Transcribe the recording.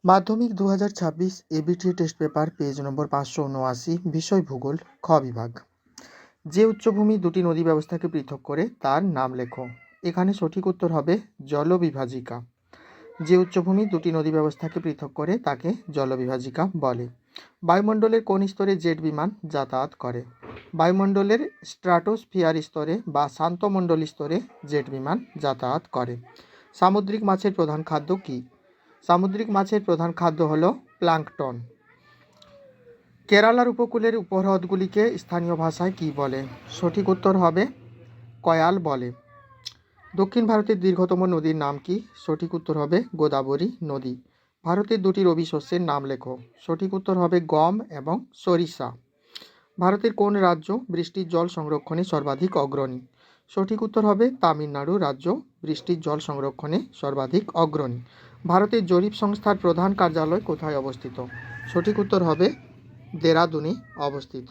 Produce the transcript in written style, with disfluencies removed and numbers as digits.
মাধ্যমিক 2026 ABT test paper page নম্বর 579, বিষয় ভূগোল, খ বিভাগ। যে উচ্চভূমি দুটি নদী ব্যবস্থাকে পৃথক করে তার নাম লেখো। এখানে সঠিক উত্তর হবে জলবিভাজিকা। যে উচ্চভূমি দুটি নদী ব্যবস্থাকে পৃথক করে তাকে জলবিভাজিকা বলে। বায়ুমণ্ডলের কোন স্তরে জেট বিমান যাতায়াত করে? বায়ুমণ্ডলের স্ট্রাটোস্ফিয়ার স্তরে বা শান্তমণ্ডল স্তরে জেট বিমান যাতায়াত করে। সামুদ্রিক মাছের প্রধান খাদ্য কী? সামুদ্রিক মাছের প্রধান খাদ্য হলো প্লাঙ্কটন। কেরালার উপকূলের উপহ্রদগুলিকে স্থানীয় ভাষায় কী বলে? সঠিক উত্তর হবে কয়াল বলে। দক্ষিণ ভারতের দীর্ঘতম নদীর নাম কি? সঠিক উত্তর হবে গোদাবরী নদী। ভারতের দুটি রবি শস্যের নাম লেখো। সঠিক উত্তর হবে গম এবং সরিষা। ভারতের কোন রাজ্য বৃষ্টির জল সংরক্ষণে সর্বাধিক অগ্রণী? সঠিক উত্তর হবে তামিলনাড়ু রাজ্য বৃষ্টির জল সংরক্ষণে সর্বাধিক অগ্রণী। ভারতের জরিপ সংস্থার প্রধান কার্যালয় কোথায় অবস্থিত? সঠিক উত্তর হবে দেরাদুনে অবস্থিত।